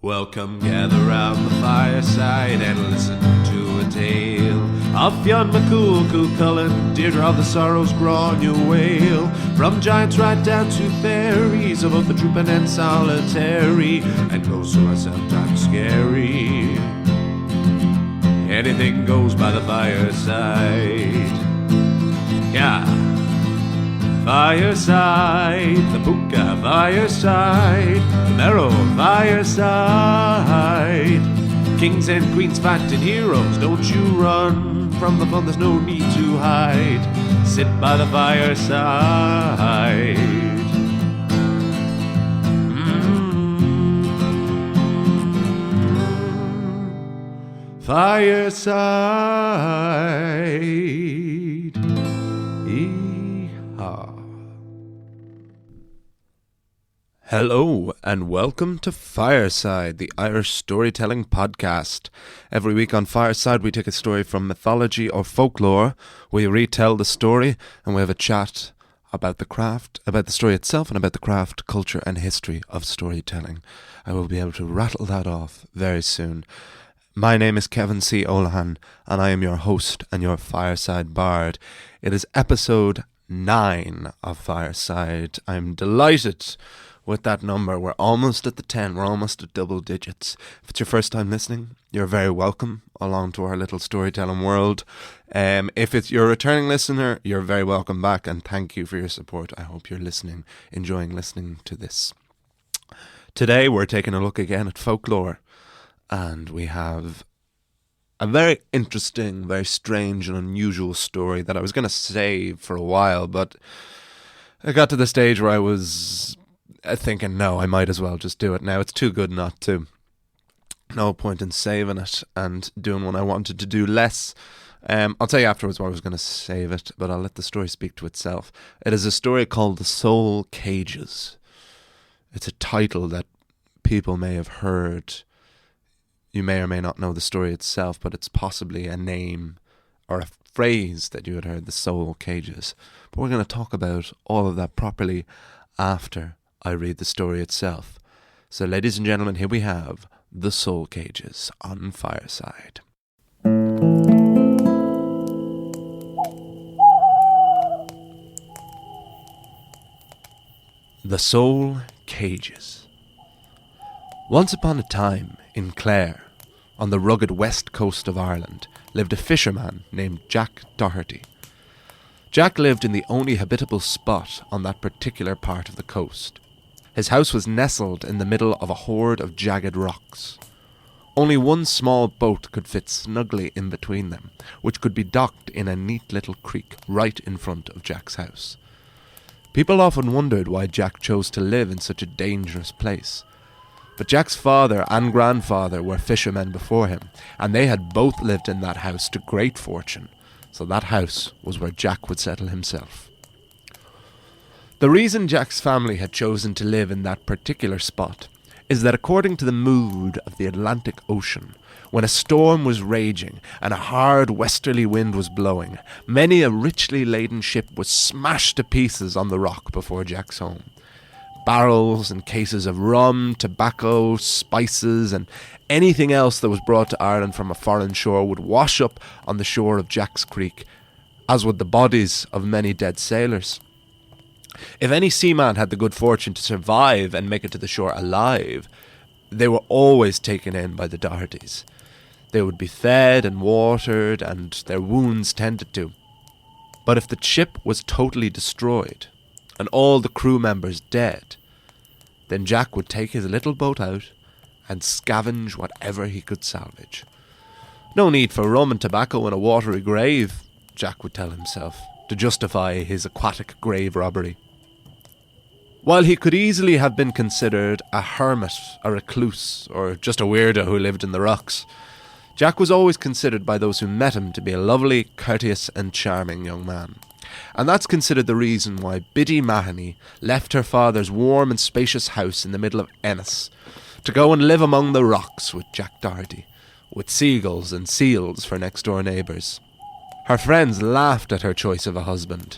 Welcome, gather round the fireside and listen to a tale of Fionn McCool, Cullen, Deirdre of the Sorrows, Grainne Whale. From giants right down to fairies, of both the trooping and solitary, and those who are sometimes scary. Anything goes by the fireside. Yeah. Fireside, the Puka Fireside, the Merrow Fireside. Kings and queens fighting heroes, don't you run from the fun, there's no need to hide. Sit by the fireside. Fireside. Hello and welcome to Fireside, the Irish storytelling podcast. Every week on Fireside we take a story from mythology or folklore, we retell the story, and we have a chat about the craft, about the story itself, and about the craft, culture and history of storytelling. I will be able to rattle that off very soon. My name is Kevin C. Olahan, and I am your host and your Fireside Bard. It is episode 9 of Fireside. I'm delighted with that number. We're almost at the 10. We're almost at double digits. If it's your first time listening, you're very welcome along to our little storytelling world. If it's your returning listener, you're very welcome back, and thank you for your support. I hope you're enjoying listening to this. Today we're taking a look again at folklore, and we have a very interesting, very strange and unusual story that I was going to save for a while, but I got to the stage where I was thinking, no, I might as well just do it now. It's too good not to. No point in saving it and doing what I wanted to do less. I'll tell you afterwards why I was going to save it, but I'll let the story speak to itself. It is a story called The Soul Cages. It's a title that people may have heard. You may or may not know the story itself, but it's possibly a name or a phrase that you had heard, The Soul Cages. But we're going to talk about all of that properly after I read the story itself. So ladies and gentlemen, here we have The Soul Cages on Fireside. The Soul Cages. Once upon a time, in Clare, on the rugged west coast of Ireland, lived a fisherman named Jack Doherty. Jack lived in the only habitable spot on that particular part of the coast. His house was nestled in the middle of a hoard of jagged rocks. Only one small boat could fit snugly in between them, which could be docked in a neat little creek right in front of Jack's house. People often wondered why Jack chose to live in such a dangerous place. But Jack's father and grandfather were fishermen before him, and they had both lived in that house to great fortune, so that house was where Jack would settle himself. The reason Jack's family had chosen to live in that particular spot is that according to the mood of the Atlantic Ocean, when a storm was raging and a hard westerly wind was blowing, many a richly laden ship was smashed to pieces on the rock before Jack's home. Barrels and cases of rum, tobacco, spices, and anything else that was brought to Ireland from a foreign shore would wash up on the shore of Jack's Creek, as would the bodies of many dead sailors. If any seaman had the good fortune to survive and make it to the shore alive, they were always taken in by the Dohertys. They would be fed and watered and their wounds tended to. But if the ship was totally destroyed and all the crew members dead, then Jack would take his little boat out and scavenge whatever he could salvage. No need for rum and tobacco in a watery grave, Jack would tell himself, to justify his aquatic grave robbery. While he could easily have been considered a hermit, a recluse, or just a weirdo who lived in the rocks, Jack was always considered by those who met him to be a lovely, courteous and charming young man. And that's considered the reason why Biddy Mahoney left her father's warm and spacious house in the middle of Ennis to go and live among the rocks with Jack Doherty, with seagulls and seals for next-door neighbours. Her friends laughed at her choice of a husband,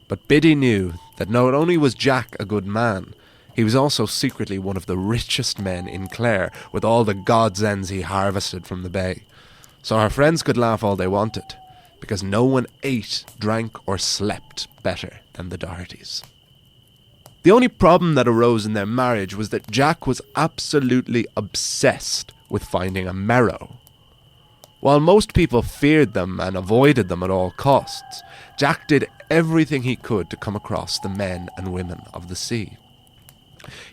but Biddy knew that not only was Jack a good man, He was also secretly one of the richest men in Clare, with all the God's ends he harvested from the bay. So our friends could laugh all they wanted, because no one ate, drank or slept better than the Dohertys. The only problem that arose in their marriage was that Jack was absolutely obsessed with finding a merrow. While most people feared them and avoided them at all costs, Jack did everything he could to come across the men and women of the sea.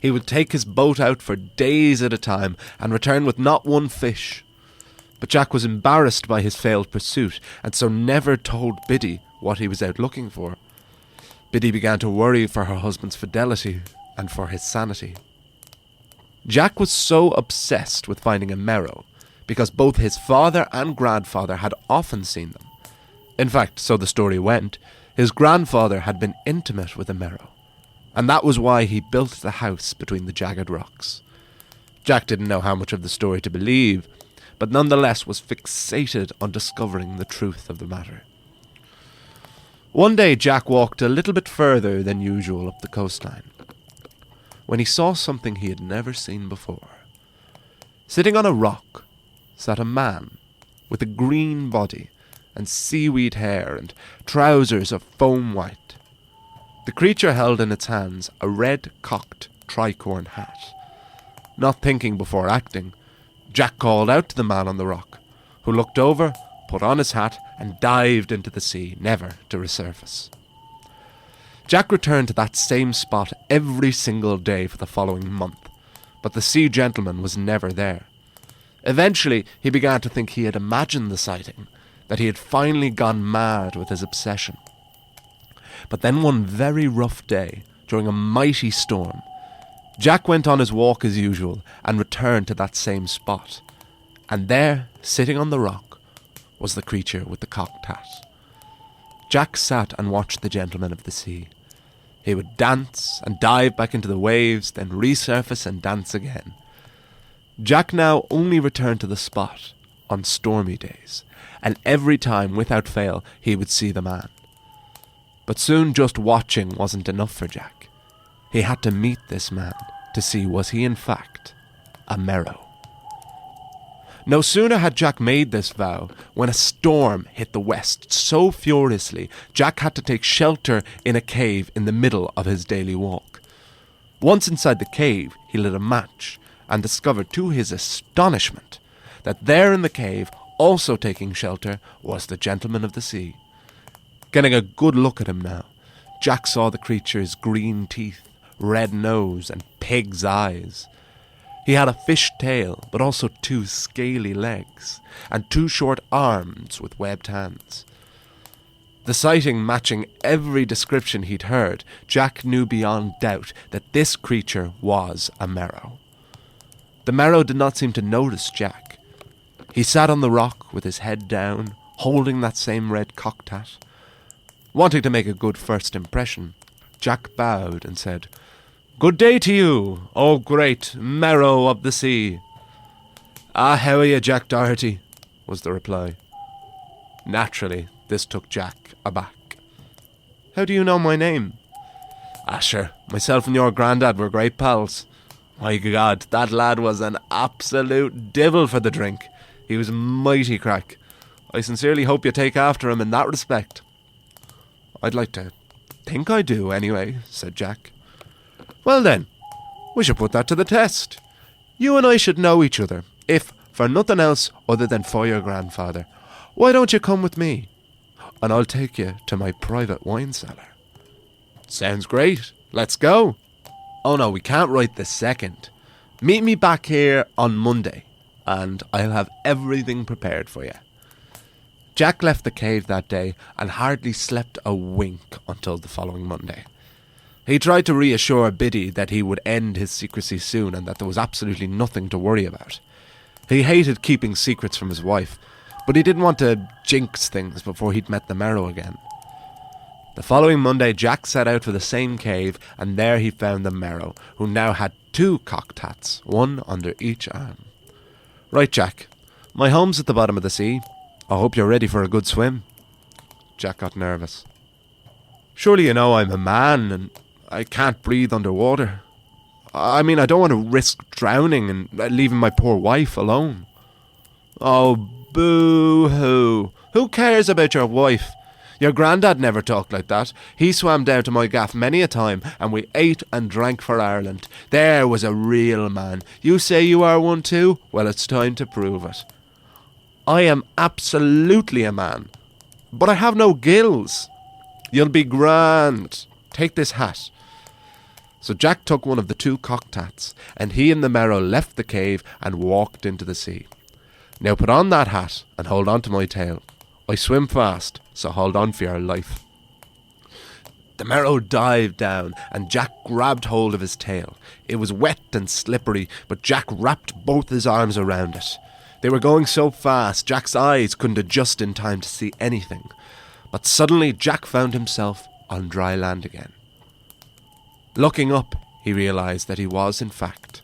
He would take his boat out for days at a time and return with not one fish. But Jack was embarrassed by his failed pursuit, and so never told Biddy what he was out looking for. Biddy began to worry for her husband's fidelity and for his sanity. Jack was so obsessed with finding a merrow because both his father and grandfather had often seen them. In fact, so the story went, his grandfather had been intimate with a merrow, and that was why he built the house between the jagged rocks. Jack didn't know how much of the story to believe, but nonetheless was fixated on discovering the truth of the matter. One day Jack walked a little bit further than usual up the coastline, when he saw something he had never seen before. Sitting on a rock sat a man with a green body and seaweed hair and trousers of foam white. The creature held in its hands a red-cocked tricorn hat. Not thinking before acting, Jack called out to the man on the rock, who looked over, put on his hat, and dived into the sea, never to resurface. Jack returned to that same spot every single day for the following month, but the sea gentleman was never there. Eventually, he began to think he had imagined the sighting, that he had finally gone mad with his obsession. But then one very rough day, during a mighty storm, Jack went on his walk as usual and returned to that same spot. And there, sitting on the rock, was the creature with the cocked hat. Jack sat and watched the gentleman of the sea. He would dance and dive back into the waves, then resurface and dance again. Jack now only returned to the spot on stormy days, and every time, without fail, he would see the man. But soon just watching wasn't enough for Jack. He had to meet this man to see was he in fact a merrow. No sooner had Jack made this vow when a storm hit the west so furiously Jack had to take shelter in a cave in the middle of his daily walk. Once inside the cave, he lit a match and discovered to his astonishment that there in the cave, also taking shelter, was the gentleman of the sea. Getting a good look at him now, Jack saw the creature's green teeth, red nose, and pig's eyes. He had a fish tail, but also 2 scaly legs, and 2 short arms with webbed hands. The sighting matching every description he'd heard, Jack knew beyond doubt that this creature was a merrow. The merrow did not seem to notice Jack. He sat on the rock with his head down, holding that same red cocked hat. Wanting to make a good first impression, Jack bowed and said, "Good day to you, O great merrow of the sea." "Ah, how are you, Jack Doherty?" was the reply. Naturally, this took Jack aback. "How do you know my name?" "Ah, sure, myself and your grandad were great pals. My God, that lad was an absolute devil for the drink. He was mighty crack. I sincerely hope you take after him in that respect." "I'd like to think I do, anyway," said Jack. "Well then, we should put that to the test. You and I should know each other, if for nothing else other than for your grandfather. Why don't you come with me? And I'll take you to my private wine cellar." "Sounds great. Let's go." "Oh no, we can't right this second. Meet me back here on Monday, and I'll have everything prepared for you." Jack left the cave that day and hardly slept a wink until the following Monday. He tried to reassure Biddy that he would end his secrecy soon and that there was absolutely nothing to worry about. He hated keeping secrets from his wife, but he didn't want to jinx things before he'd met the merrow again. The following Monday, Jack set out for the same cave, and there he found the merrow, who now had 2 cocked hats, one under each arm. "Right, Jack, my home's at the bottom of the sea. I hope you're ready for a good swim." Jack got nervous. "Surely you know I'm a man, and I can't breathe underwater." I mean, I don't want to risk drowning and leaving my poor wife alone." "Oh, boo-hoo. Who cares about your wife? Your granddad never talked like that. He swam down to my gaff many a time, and we ate and drank for Ireland. There was a real man. You say you are one too? Well, it's time to prove it." "I am absolutely a man, but I have no gills." "You'll be grand. Take this hat." So Jack took one of the two cocked hats, and he and the merrow left the cave and walked into the sea. "Now put on that hat and hold on to my tail. I swim fast, so hold on for your life." The merrow dived down, and Jack grabbed hold of his tail. It was wet and slippery, but Jack wrapped both his arms around it. They were going so fast, Jack's eyes couldn't adjust in time to see anything. But suddenly Jack found himself on dry land again. Looking up, he realised that he was, in fact,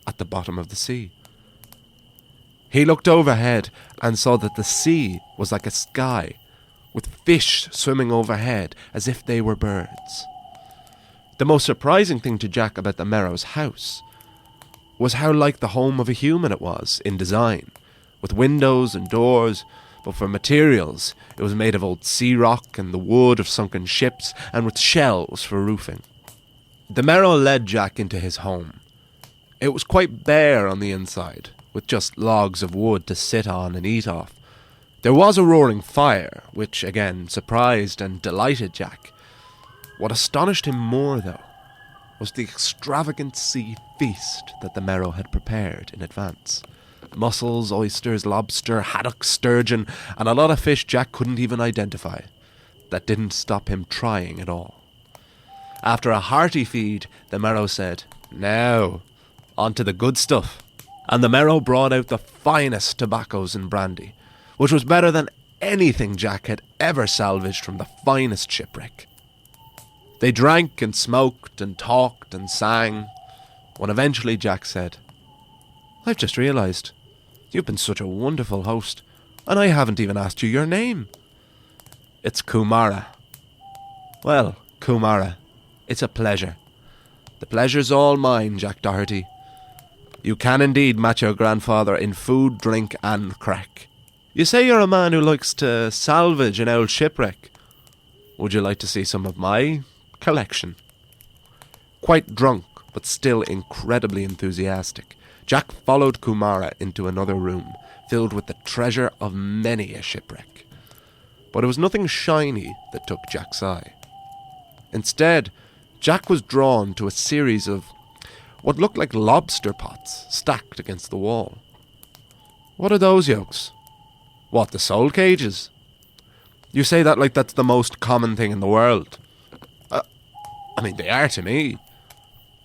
at the bottom of the sea. He looked overhead and saw that the sea was like a sky, with fish swimming overhead as if they were birds. The most surprising thing to Jack about the merrow's house was how like the home of a human it was in design, with windows and doors, but for materials it was made of old sea rock and the wood of sunken ships, and with shelves for roofing. The merrow led Jack into his home. It was quite bare on the inside, with just logs of wood to sit on and eat off. There was a roaring fire, which again surprised and delighted Jack. What astonished him more, though, was the extravagant sea feast that the merrow had prepared in advance. Mussels, oysters, lobster, haddock, sturgeon, and a lot of fish Jack couldn't even identify. That didn't stop him trying at all. After a hearty feed, the merrow said, "Now, on to the good stuff." And the merrow brought out the finest tobaccos and brandy, which was better than anything Jack had ever salvaged from the finest shipwreck. They drank and smoked and talked and sang, when eventually Jack said, "I've just realised, you've been such a wonderful host, and I haven't even asked you your name." "It's Kumara." "Well, Kumara, it's a pleasure." "The pleasure's all mine, Jack Doherty. You can indeed match your grandfather in food, drink, and crack. You say you're a man who likes to salvage an old shipwreck. Would you like to see some of my collection?" Quite drunk, but still incredibly enthusiastic, Jack followed Kumara into another room, filled with the treasure of many a shipwreck. But it was nothing shiny that took Jack's eye. Instead, Jack was drawn to a series of what looked like lobster pots stacked against the wall. "What are those yolks?" "What, the soul cages?" "You say that like that's the most common thing in the world." I mean, they are to me."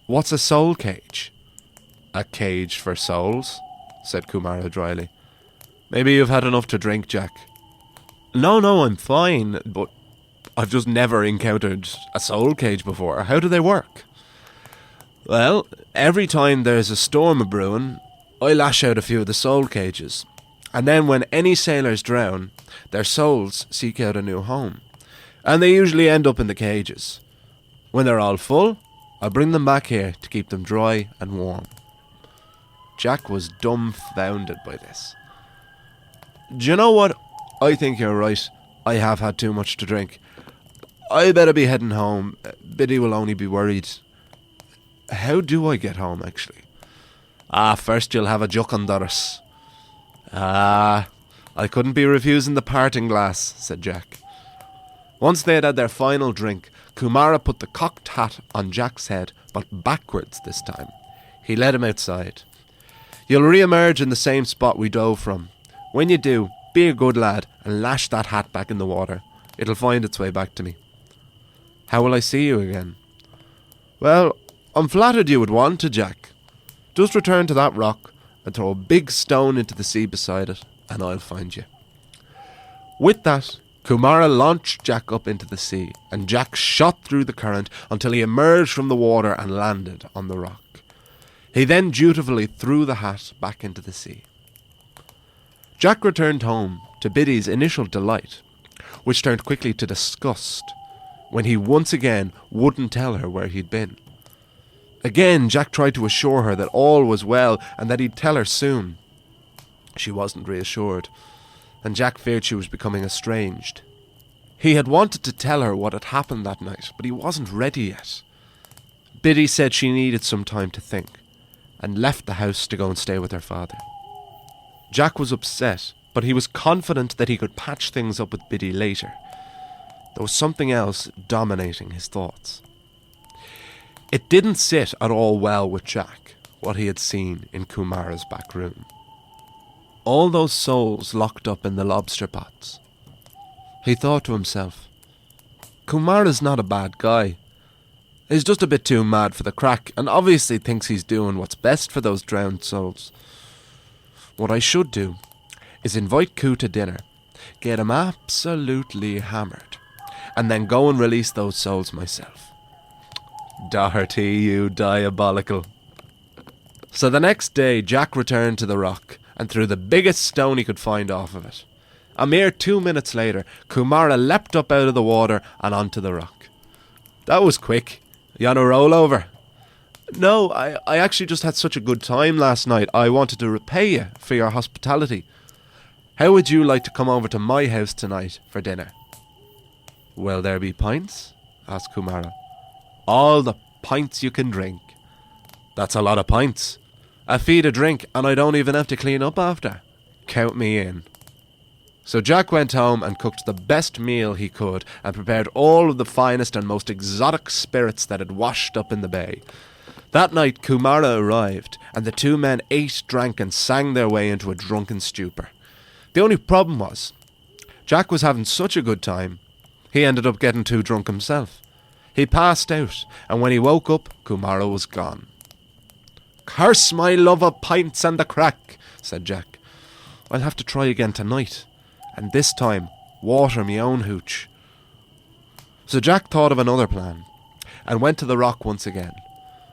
"What's a soul cage?" "A cage for souls," said Kumara dryly. "Maybe you've had enough to drink, Jack." No, I'm fine, but I've just never encountered a soul cage before. How do they work?" "Well, every time there's a storm a-brewing, I lash out a few of the soul cages. And then when any sailors drown, their souls seek out a new home. And they usually end up in the cages. When they're all full, I bring them back here to keep them dry and warm." Jack was dumbfounded by this. "Do you know what? I think you're right. I have had too much to drink. I better be heading home. Biddy will only be worried." "How do I get home, actually?" First you'll have a juck on Doris." I couldn't be refusing the parting glass," said Jack. Once they had had their final drink, Kumara put the cocked hat on Jack's head, but backwards this time. He led him outside. "You'll re-emerge in the same spot we dove from. When you do, be a good lad and lash that hat back in the water. It'll find its way back to me." "How will I see you again?" "Well, I'm flattered you would want to, Jack. Just return to that rock and throw a big stone into the sea beside it, and I'll find you." With that, Kumara launched Jack up into the sea, and Jack shot through the current until he emerged from the water and landed on the rock. He then dutifully threw the hat back into the sea. Jack returned home to Biddy's initial delight, which turned quickly to disgust when he once again wouldn't tell her where he'd been. Again, Jack tried to assure her that all was well and that he'd tell her soon. She wasn't reassured, and Jack feared she was becoming estranged. He had wanted to tell her what had happened that night, but he wasn't ready yet. Biddy said she needed some time to think, and left the house to go and stay with her father. Jack was upset, but he was confident that he could patch things up with Biddy later. There was something else dominating his thoughts. It didn't sit at all well with Jack, what he had seen in Kumara's back room. All those souls locked up in the lobster pots. He thought to himself, Kumara's not a bad guy. He's just a bit too mad for the crack, and obviously thinks he's doing what's best for those drowned souls. What I should do is invite Koo to dinner, get him absolutely hammered, and then go and release those souls myself. Doherty, you diabolical. So the next day, Jack returned to the rock and threw the biggest stone he could find off of it. A mere 2 minutes later, Kumara leapt up out of the water and onto the rock. That was quick. You on a rollover? No, I actually just had such a good time last night. I wanted to repay you for your hospitality. How would you like to come over to my house tonight for dinner? Will there be pints? Asked Kumara. All the pints you can drink. That's a lot of pints. A feed a drink and I don't even have to clean up after. Count me in. So Jack went home and cooked the best meal he could and prepared all of the finest and most exotic spirits that had washed up in the bay. That night Kumara arrived and the two men ate, drank and sang their way into a drunken stupor. The only problem was, Jack was having such a good time, he ended up getting too drunk himself. He passed out, and when he woke up, Kumara was gone. Curse my love of pints and the crack, said Jack. I'll have to try again tonight, and this time water me own hooch. So Jack thought of another plan, and went to the rock once again.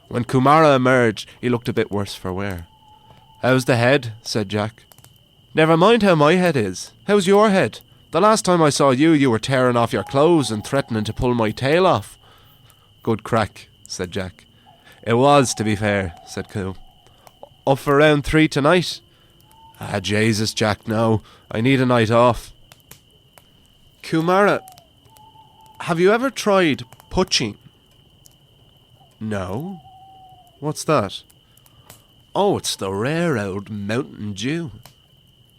When Kumara emerged, he looked a bit worse for wear. How's the head? Said Jack. Never mind how my head is. How's your head? The last time I saw you, you were tearing off your clothes and threatening to pull my tail off. Good crack, said Jack. It was, to be fair, said Koo. Up for round 3 tonight? Ah, Jesus, Jack, no. I need a night off. Kumara, have you ever tried poaching? No. What's that? Oh, it's the rare old Mountain Dew.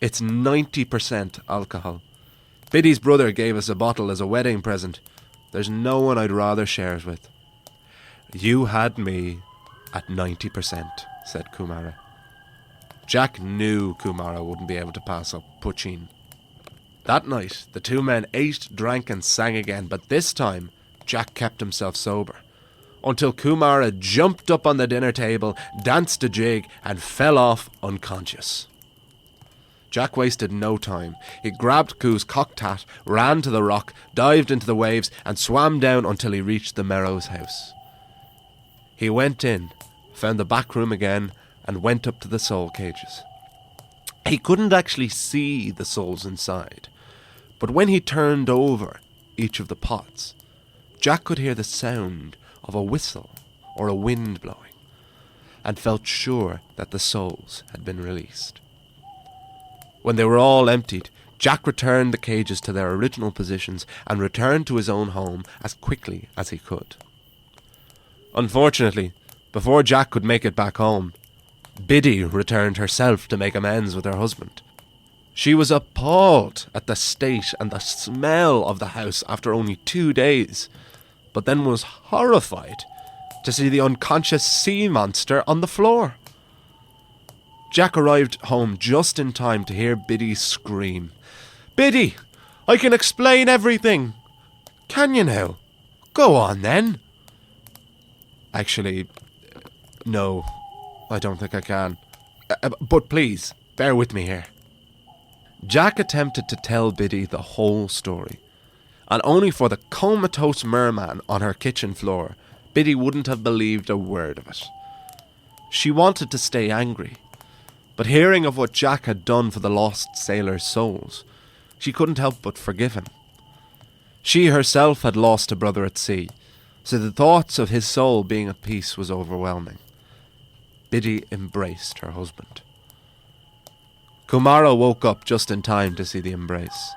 It's 90% alcohol. Biddy's brother gave us a bottle as a wedding present. There's no one I'd rather share it with. You had me at 90%, said Kumara. Jack knew Kumara wouldn't be able to pass up poaching. That night, the two men ate, drank and sang again, but this time, Jack kept himself sober. Until Kumara jumped up on the dinner table, danced a jig and fell off unconscious. Jack wasted no time. He grabbed Koo's cocked hat, ran to the rock, dived into the waves and swam down until he reached the Merrow's house. He went in, found the back room again and went up to the soul cages. He couldn't actually see the souls inside, but when he turned over each of the pots, Jack could hear the sound of a whistle or a wind blowing and felt sure that the souls had been released. When they were all emptied, Jack returned the cages to their original positions and returned to his own home as quickly as he could. Unfortunately, before Jack could make it back home, Biddy returned herself to make amends with her husband. She was appalled at the state and the smell of the house after only 2 days, but then was horrified to see the unconscious sea monster on the floor. Jack arrived home just in time to hear Biddy scream, "Biddy, I can explain everything!" "Can you now? Go on then." "Actually, no, I don't think I can. But please, bear with me here." Jack attempted to tell Biddy the whole story, and only for the comatose merman on her kitchen floor, Biddy wouldn't have believed a word of it. She wanted to stay angry, but hearing of what Jack had done for the lost sailors' souls, she couldn't help but forgive him. She herself had lost a brother at sea, so the thoughts of his soul being at peace was overwhelming. Biddy embraced her husband. Kumara woke up just in time to see the embrace.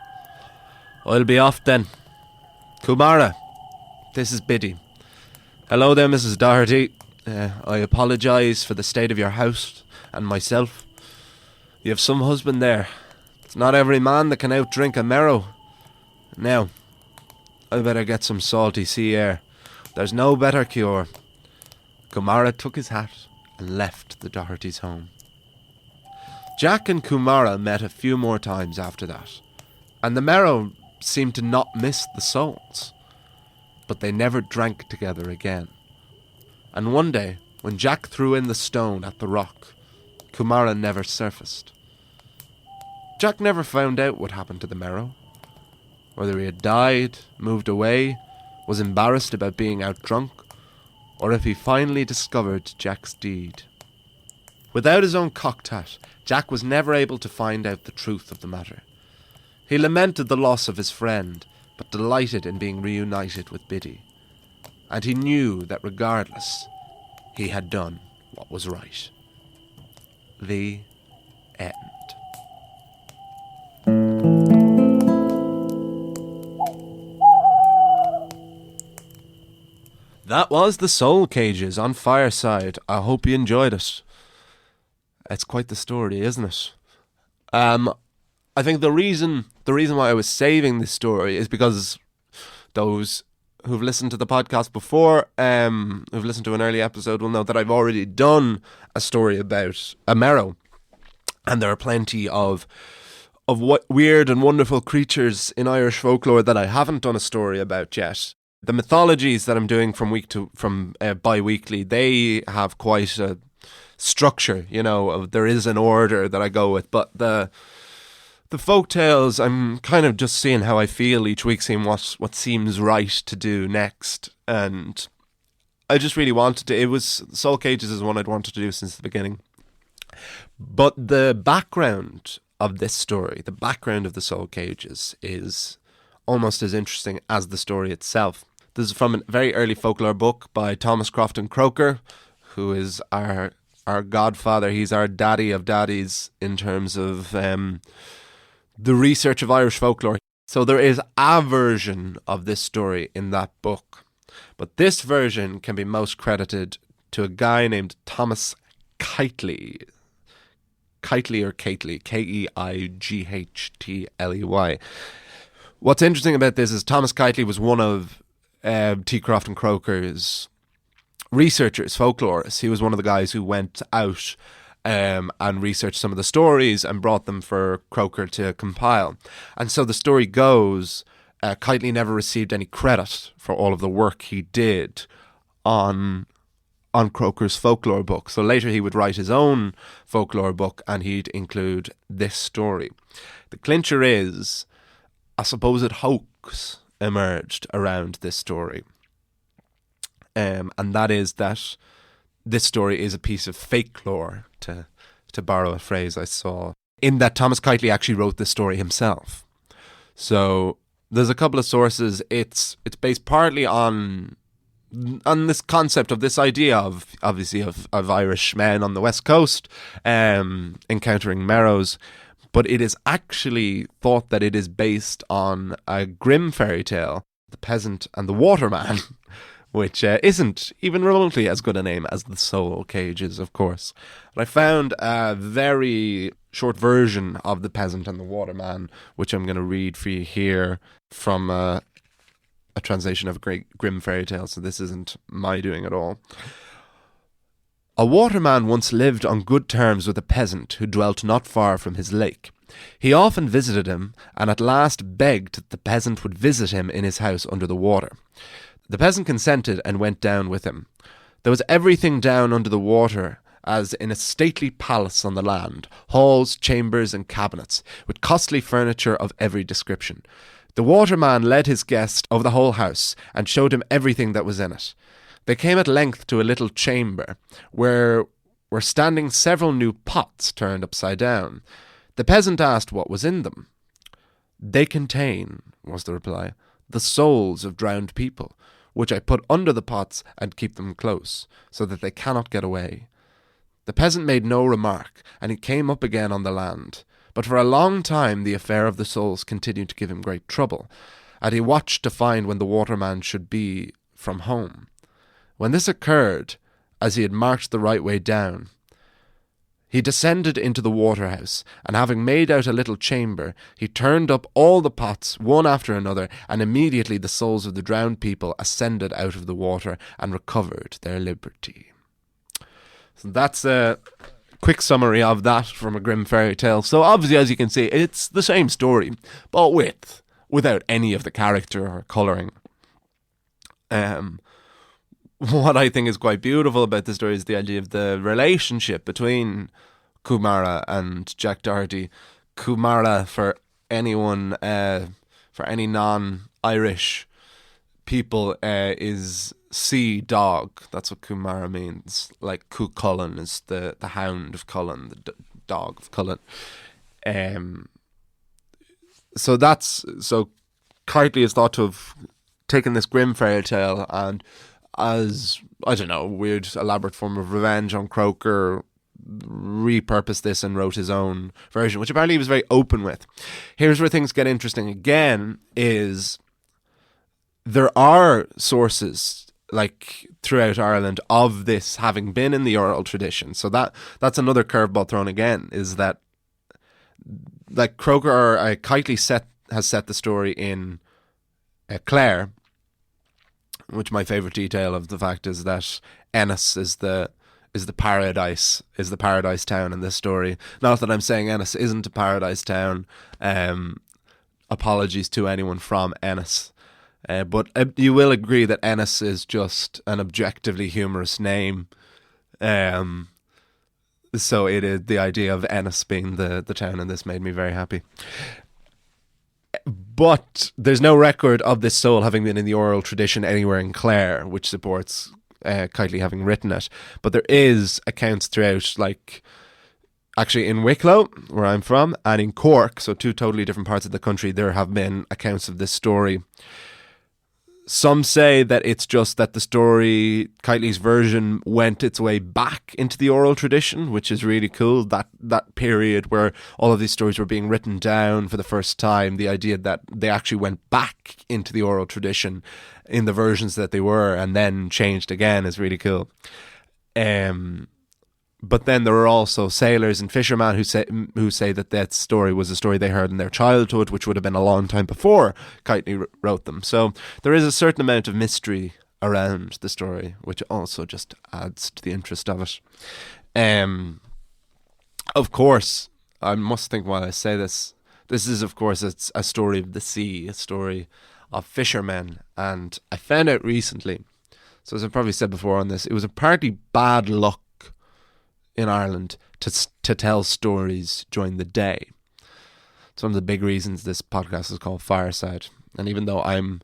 "I'll be off then. Kumara, this is Biddy. Hello there, Mrs. Doherty. I apologise for the state of your house and myself. You have some husband there. It's not every man that can outdrink a merrow. Now, I better get some salty sea air. There's no better cure." Kumara took his hat and left the Doherty's home. Jack and Kumara met a few more times after that, and the merrow seemed to not miss the souls, but they never drank together again. And one day, when Jack threw in the stone at the rock, Kumara never surfaced. Jack never found out what happened to the merrow, whether he had died, moved away, was embarrassed about being out drunk, or if he finally discovered Jack's deed. Without his own cocked hat, Jack was never able to find out the truth of the matter. He lamented the loss of his friend, but delighted in being reunited with Biddy. And he knew that regardless, he had done what was right. The end. That was The Soul Cages on Fireside. I hope you enjoyed it. It's quite the story, isn't it? I think the reason why I was saving this story is because those who've listened to the podcast before, who've listened to an early episode, will know that I've already done a story about a merrow, and there are plenty of what weird and wonderful creatures in Irish folklore that I haven't done a story about yet. The mythologies that I'm doing from bi-weekly, they have quite a structure, there is an order that I go with, but the folk tales, I'm kind of just seeing how I feel each week, seeing what seems right to do next, and I just really wanted to, Soul Cages is one I'd wanted to do since the beginning. But the background of this story, the background of the Soul Cages, is almost as interesting as the story itself. This is from a very early folklore book by Thomas Crofton Croker, who is our godfather. He's our daddy of daddies in terms of the research of Irish folklore. So there is a version of this story in that book, but this version can be most credited to a guy named Thomas Keightley. Keightley or Keightley, Keighthley. What's interesting about this is Thomas Keightley was one of T. Crofton Croker's researchers, folklorists. He was one of the guys who went out and researched some of the stories and brought them for Croker to compile. And so the story goes, Keightley never received any credit for all of the work he did on Croker's folklore book. So later he would write his own folklore book and he'd include this story. The clincher is a supposed hoax emerged around this story. And that is that this story is a piece of fake-lore, to borrow a phrase I saw, in that Thomas Keightley actually wrote this story himself. So there's a couple of sources. It's based partly on this concept of this idea of Irish men on the West Coast encountering merrows, but it is actually thought that it is based on a grim fairy tale, The Peasant and the Waterman, which isn't even remotely as good a name as The Soul Cages, of course. And I found a very short version of The Peasant and the Waterman, which I'm going to read for you here from a translation of a great grim fairy tale, so this isn't my doing at all. A waterman once lived on good terms with a peasant who dwelt not far from his lake. He often visited him, and at last begged that the peasant would visit him in his house under the water. The peasant consented and went down with him. There was everything down under the water, as in a stately palace on the land, halls, chambers, and cabinets, with costly furniture of every description. The waterman led his guest over the whole house, and showed him everything that was in it. They came at length to a little chamber, where were standing several new pots turned upside down. The peasant asked what was in them. "They contain," was the reply, "the souls of drowned people. which I put under the pots and keep them close, so that they cannot get away." The peasant made no remark, and he came up again on the land. But for a long time the affair of the souls continued to give him great trouble, and he watched to find when the waterman should be from home. When this occurred, as he had marched the right way down, he descended into the water-house, and having made out a little chamber, he turned up all the pots one after another, and immediately the souls of the drowned people ascended out of the water and recovered their liberty. So that's a quick summary of that from a Grimm fairy tale. So obviously, as you can see, it's the same story, but without any of the character or colouring. What I think is quite beautiful about the story is the idea of the relationship between Kumara and Jack Doherty. Kumara, for anyone, for any non-Irish people, is sea dog. That's what Kumara means. Like Cuchulainn is the hound of Cullen, the dog of Cullen. So Kitely is thought to have taken this Grimm fairy tale and, as, I don't know, weird elaborate form of revenge on Croker, repurposed this and wrote his own version, which apparently he was very open with. Here's where things get interesting again, is there are sources like throughout Ireland of this having been in the oral tradition. So that's another curveball thrown again, is that like Croker or Kitely has set the story in Clare, which my favourite detail of the fact is that Ennis is the paradise town in this story. Not that I'm saying Ennis isn't a paradise town. Apologies to anyone from Ennis. But you will agree that Ennis is just an objectively humorous name. So it is the idea of Ennis being the town in this made me very happy. But there's no record of this soul having been in the oral tradition anywhere in Clare, which supports Kitely having written it. But there is accounts throughout, like actually in Wicklow, where I'm from, and in Cork, so two totally different parts of the country, there have been accounts of this story. Some say that it's just that the story, Kitely's version, went its way back into the oral tradition, which is really cool. That period where all of these stories were being written down for the first time, the idea that they actually went back into the oral tradition in the versions that they were and then changed again is really cool. But then there are also sailors and fishermen who say that story was a story they heard in their childhood, which would have been a long time before Kitely wrote them. So there is a certain amount of mystery around the story, which also just adds to the interest of it. Of course, I must think while I say this is, of course, it's a story of the sea, a story of fishermen. And I found out recently, so as I've probably said before on this, it was apparently bad luck in Ireland to tell stories during the day. It's one of the big reasons this podcast is called Fireside. And even though I'm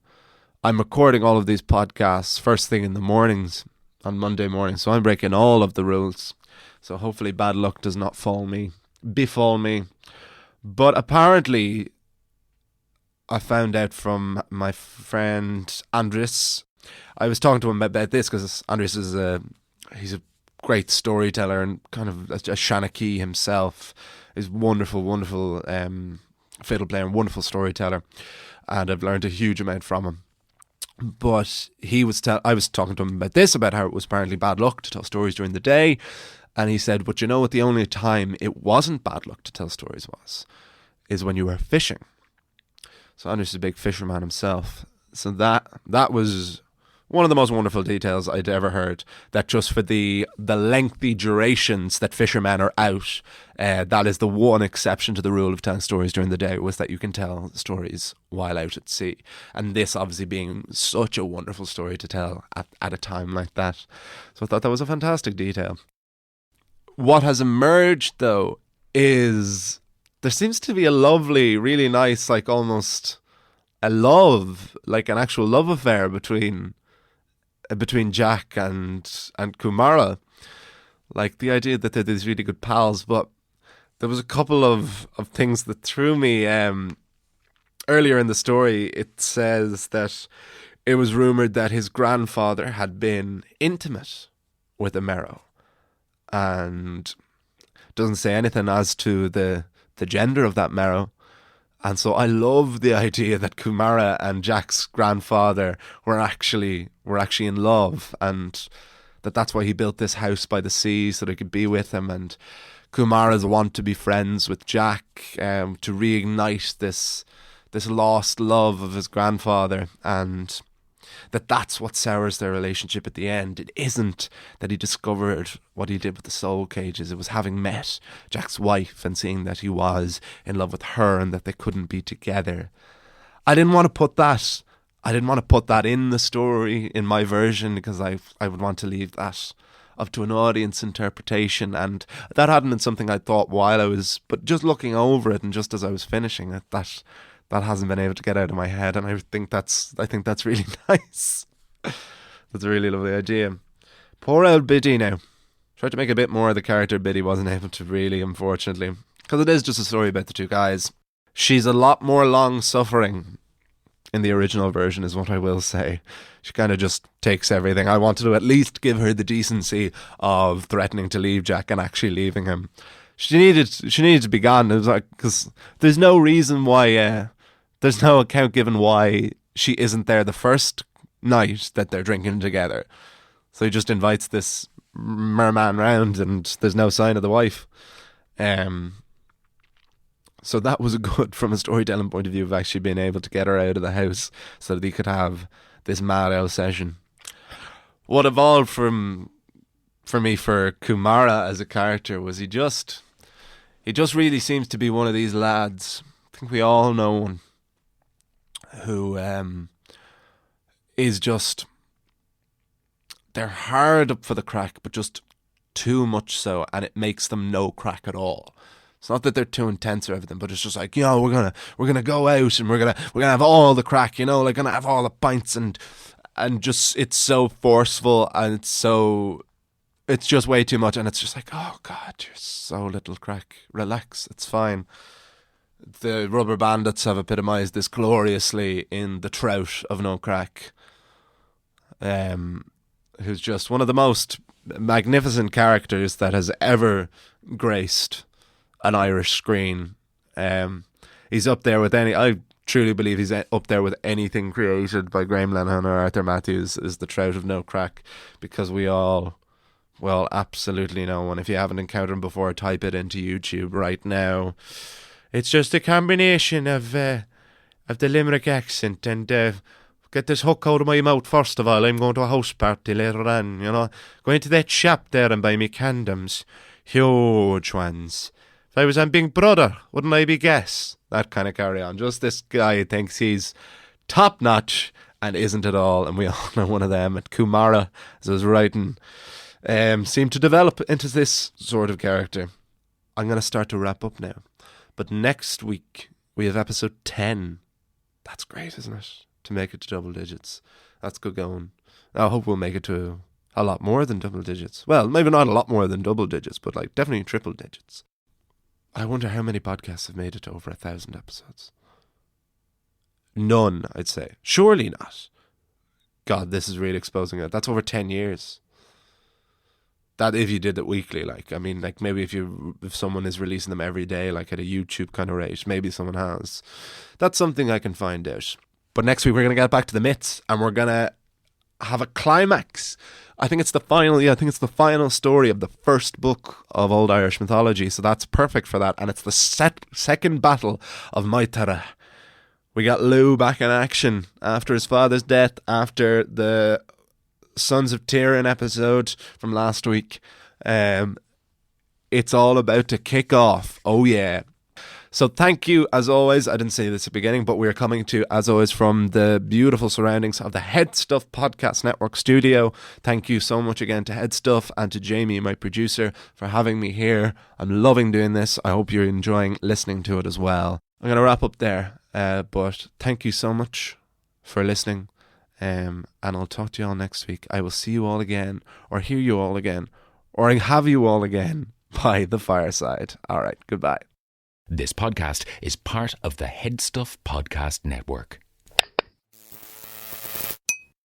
recording all of these podcasts first thing in the mornings on Monday morning, so I'm breaking all of the rules. So hopefully bad luck does not befall me. But apparently, I found out from my friend Andres. I was talking to him about this because Andres is he's a great storyteller and kind of a Shanachie himself. He's wonderful fiddle player and wonderful storyteller, and I've learned a huge amount from him. But I was talking to him about this, about how it was apparently bad luck to tell stories during the day, and he said, but you know what, the only time it wasn't bad luck to tell stories is when you were fishing. So Andrews is a big fisherman himself. So that was one of the most wonderful details I'd ever heard, that just for the lengthy durations that fishermen are out, that is the one exception to the rule of telling stories during the day, was that you can tell stories while out at sea. And this obviously being such a wonderful story to tell at a time like that. So I thought that was a fantastic detail. What has emerged, though, is there seems to be a lovely, really nice, like almost a love, like an actual love affair between Jack and Kumara. Like the idea that they're these really good pals. But there was a couple of things that threw me. Earlier in the story, it says that it was rumoured that his grandfather had been intimate with a merrow, and doesn't say anything as to the gender of that merrow. And so I love the idea that Kumara and Jack's grandfather were actually in love, and that's why he built this house by the sea, so they could be with him. And Kumara's want to be friends with Jack, to reignite this lost love of his grandfather, and that's what sours their relationship at the end. It isn't that he discovered what he did with the soul cages. It was having met Jack's wife and seeing that he was in love with her and that they couldn't be together. I didn't want to put that in the story, in my version, because I would want to leave that up to an audience interpretation, and that hadn't been something I thought but just looking over it and just as I was finishing it, that hasn't been able to get out of my head, and I think that's really nice. That's a really lovely idea. Poor old Biddy now. Tried to make a bit more of the character. Biddy wasn't able to really, unfortunately, because it is just a story about the two guys. She's a lot more long-suffering in the original version, is what I will say. She kind of just takes everything. I wanted to at least give her the decency of threatening to leave Jack and actually leaving him. She needed to be gone. It was like, because there's no reason why. There's no account given why she isn't there the first night that they're drinking together. So he just invites this merman round, and there's no sign of the wife. So that was good from a storytelling point of view of actually being able to get her out of the house so that he could have this merrow session. What evolved for me for Kumara as a character was he just really seems to be one of these lads. I think we all know one who is just, they're hard up for the crack, but just too much so, and it makes them no crack at all. It's not that they're too intense or everything, but it's just like, we're gonna go out and we're gonna have all the crack, like gonna have all the pints, and just it's so forceful, and it's just way too much, and it's just like, oh God, you're so little crack. Relax, it's fine. The Rubber Bandits have epitomised this gloriously in the Trout of No Crack, who's just one of the most magnificent characters that has ever graced an Irish screen. He's up there with I truly believe he's up there with anything created by Graham Lennon or Arthur Matthews is the Trout of No Crack, because we all, well, absolutely know one. If you haven't encountered him before, type it into YouTube right now. It's just a combination of the Limerick accent and get this hook out of my mouth first of all. I'm going to a house party later on, Going to that shop there and buy me condoms. Huge ones. If I was on Big Brother, wouldn't I be guess? That kind of carry on. Just this guy thinks he's top notch and isn't at all. And we all know one of them. And Kumara, as I was writing, seemed to develop into this sort of character. I'm going to start to wrap up now. But next week, we have episode 10. That's great, isn't it? To make it to double digits. That's good going. I hope we'll make it to a lot more than double digits. Well, maybe not a lot more than double digits, but definitely triple digits. I wonder how many podcasts have made it to over 1,000 episodes. None, I'd say. Surely not. God, this is really exposing it. That's over 10 years. That if you did it weekly, maybe if someone is releasing them every day, at a YouTube kind of rate, maybe someone has. That's something I can find out. But next week we're going to get back to the myths, and we're going to have a climax. I think it's the final story of the first book of Old Irish mythology, so that's perfect for that. And it's the second battle of Maitara. We got Lou back in action after his father's death, after the Sons of Tyrion episode from last week. It's all about to kick off. Oh yeah. So thank you, as always. I didn't say this at the beginning, but we're coming to, as always, from the beautiful surroundings of the Head Stuff Podcast Network studio. Thank you so much again to Head Stuff and to Jamie, my producer, for having me here. I'm loving doing this. I hope you're enjoying listening to it as well. I'm going to wrap up there, but thank you so much for listening. And I'll talk to you all next week. I will see you all again, or hear you all again, or have you all again by the fireside. All right, goodbye. This podcast is part of the Head Stuff Podcast Network.